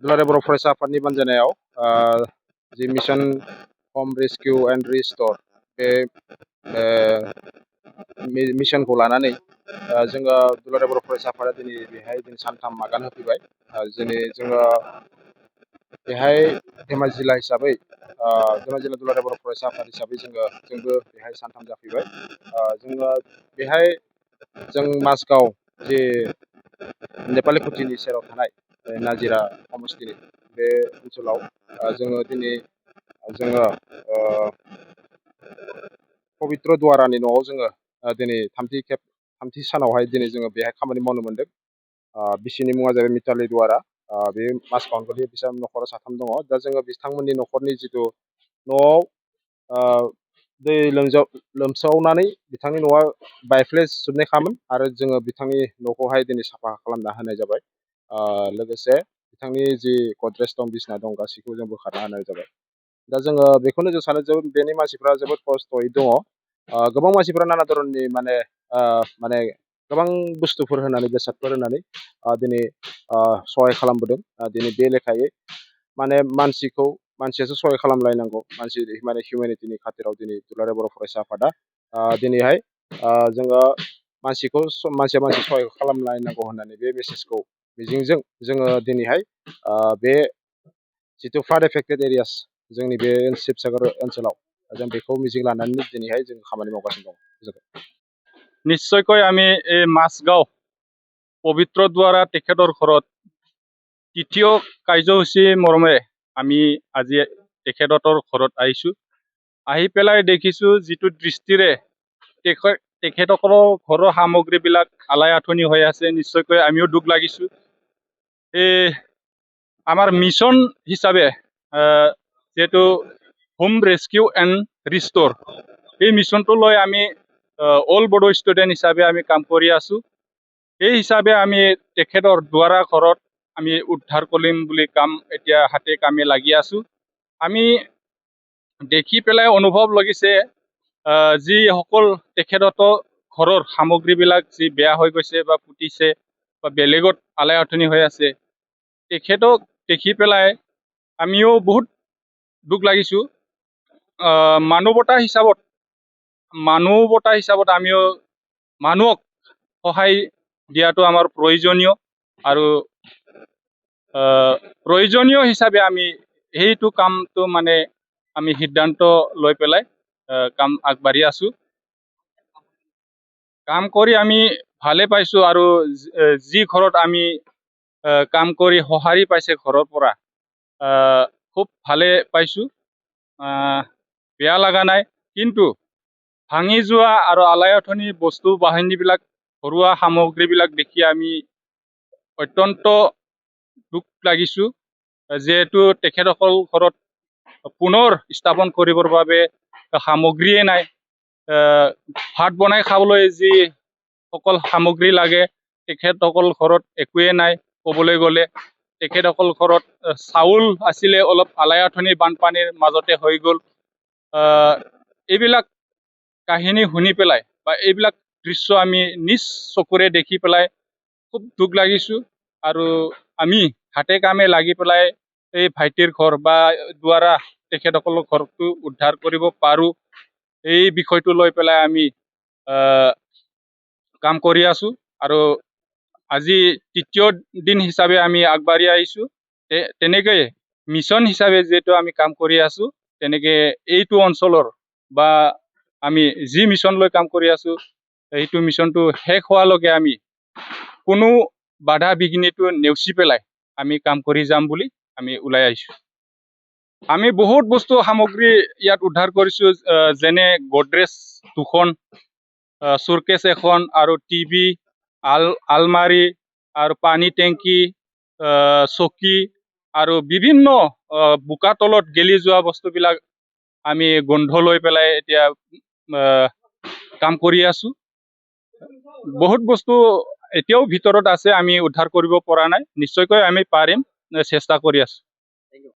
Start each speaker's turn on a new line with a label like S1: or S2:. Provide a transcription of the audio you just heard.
S1: दुलाराय बर' फरायसा आफादनि बानजायनायाव जि मिशन हम रेस्किउ एन्ड रिस्ट'र बे मिशनखौ लानानै जोङो दुलाराय बर' फरायसा आफादा दिनै बेहाय सानथाम आगान होफैबाय। जोङो बेहाय धेमाजि जिल्ला हिसाबै धेमाजि जिल्ला दुलाराय बर' फरायसा आफाद हिसाबै जोंबो बेहाय सानथाम जाफैबाय। जोङो बेहाय जों माजगाव जे नेपालि खुथिनि सेराव थानाय नाजिरा समस्ति बे ओनसोलाव जोङो दिनै पबित्र दुवारानि न'आव जोङो दिनै थामथि सानावहाय दिनै जोङो बेहाय खामानि मावनो मोन्दों। बिसिनि मुङा जाबाय मिताली दुवारा। बे माजगावआवनो गोलैयो। बिसा न'खराव साथाम दङ। दा जोङो बिथांमोननि न'खरनि जिथु न'आव दै लोमसावनानै बिथांनि न'आ बायफ्लेजोबनायखामोन आरो जोङो बिथांनि न'खौहाय दिनै साफा खालामना होनाय जाबाय। लोगोसे बिथांनि जि गद्रेज दं, बिसिना दं, गासैखौबो जों बोखारना होनाय जाबाय। दा जोङो बेखौनो जों सानो जे बेनि मानसिफ्रा जोबोद खस्थ'यै दङ। गोबां मानसिफ्रा नाना धरननि माने गोबां बुस्थुफोर होनानै, बेसादफोर होनानै दिनै सहाय खालामबोदों। दिनै बे लेखायै माने मानसियासो सहाय खालामलायनांगौ। माने हिउमेनिटिनि खाथिराव दिनै दुलाराय बर' फरायसा आफादा दिनैहाय जोङो मानसिया सहाय खालामलायनांगौ होननानै बे मेसेजखौ मिजिंजों जोङो दिनैहाय बे जिथु फ्लाड एफेक्टेड एरियास जोंनि बे शिबसागर ओनसोलाव जों बेखौ मिजिं लानानै दिनैहाय जों खामानि मावगासिनो दं।
S2: निश्चयকৈ আমি এই মাছগাঁও পবিত্ৰ দ্বাৰা তেখেতৰ ঘৰত তৃতীয় কাৰ্যসূচী মৰ্মে আমি আজি তেখেতৰ ঘৰত আহিছোঁ। আহি পেলাই দেখিছোঁ যিটো দৃষ্টিৰে তেখেতসকলৰ ঘৰৰ সামগ্ৰীবিলাক আলাই আঠনি হৈ আছে, নিশ্চয়কৈ আমিও দুখ লাগিছোঁ। আমাৰ মিছন হিচাপে যিহেতু হোম ৰেস্কিউ এণ্ড ৰিষ্ট'ৰ, এই মিছনটো লৈ আমি অল বড়ো ষ্টুডেণ্ট হিচাপে আমি কাম কৰি আছোঁ। এই হিচাপে আমি তেখেতৰ দুৱাৰা ঘৰত আমি উদ্ধাৰ কৰিম বুলি এতিয়া হাতে কামে লাগি আছোঁ। আমি দেখি পেলাই অনুভৱ লাগিছে যিসকল তেখেতৰ ঘৰৰ সামগ্ৰীবিলাক যি বেয়া হৈ গৈছে বা ফুটিছে বা বেলেগত আলাই আঠনি হৈ আছে, তেখেতক দেখি পেলাই আমিও বহুত দুখ লাগিছোঁ। মানৱতা হিচাপত আমিও মানুহক সহায় দিয়াটো আমাৰ প্ৰয়োজনীয়, আৰু প্ৰয়োজনীয় হিচাপে আমি সেইটো কামটো মানে আমি সিদ্ধান্ত লৈ পেলাই কাম আগবাঢ়ি আছোঁ। কাম কৰি আমি ভালে পাইছোঁ, আৰু যি ঘৰত আমি কাম কৰি সঁহাৰি পাইছে ঘৰৰ পৰা খুব ভালে পাইছোঁ, বেয়া লগা নাই। কিন্তু ভাঙি যোৱা আৰু আলাই আঠনি বস্তু বাহিনীবিলাক, ঘৰুৱা সামগ্ৰীবিলাক দেখি আমি অত্যন্ত দুখ লাগিছোঁ। যিহেতু তেখেতসকল ঘৰত পুনৰ স্থাপন কৰিবৰ বাবে সামগ্ৰীয়ে নাই। ভাত বনাই খাবলৈ যি সকল সামগ্ৰী লাগে, তেখেতসকল ঘৰত একোৱে নাই। ক'বলৈ গ'লে তেখেতসকল ঘৰত চাউল আছিলে, অলপ আলাই আঠনি বানপানীৰ মাজতে হৈ গ'ল। এইবিলাক কাহিনী শুনি পেলাই বা এইবিলাক দৃশ্য আমি নিজ চকুৰে দেখি পেলাই খুব দুখ লাগিছোঁ। আৰু আমি হাতে কামে লাগি পেলাই এই ভাইটিৰ ঘৰ বা দ্বাৰা তেখেতসকলৰ ঘৰটো উদ্ধাৰ কৰিব পাৰোঁ, এই বিষয়টো লৈ পেলাই আমি কাম কৰি আছোঁ। আৰু আজি তৃতীয় দিন হিচাপে আমি আগবাঢ়ি আহিছোঁ। তেনেকৈয়ে মিছন হিচাপে যিহেতু আমি কাম কৰি আছোঁ, তেনেকৈ এইটো অঞ্চলৰ বা আমি যি মিছন লৈ কাম কৰি আছোঁ, সেইটো মিছনটো শেষ হোৱালৈকে আমি কোনো বাধা বিঘিনিটো নেওচি পেলাই আমি কাম কৰি যাম বুলি আমি ওলাই আহিছোঁ। আমি বহুত বস্তু সামগ্ৰী ইয়াত উদ্ধাৰ কৰিছোঁ, যেনে গডৰেজ 2খন, চুৰকেছ 1খন, আৰু টিভি, আলমাৰি, আৰু পানী টেংকি, চকী, আৰু বিভিন্ন বোকা তলত গেলি যোৱা বস্তুবিলাক আমি গোন্ধ লৈ পেলাই এতিয়া কাম কৰি আছোঁ। বহুত বস্তু এতিয়াও ভিতৰত আছে, আমি উদ্ধাৰ কৰিব পৰা নাই। নিশ্চয়কৈ আমি পাৰিম, চেষ্টা কৰি আছোঁ।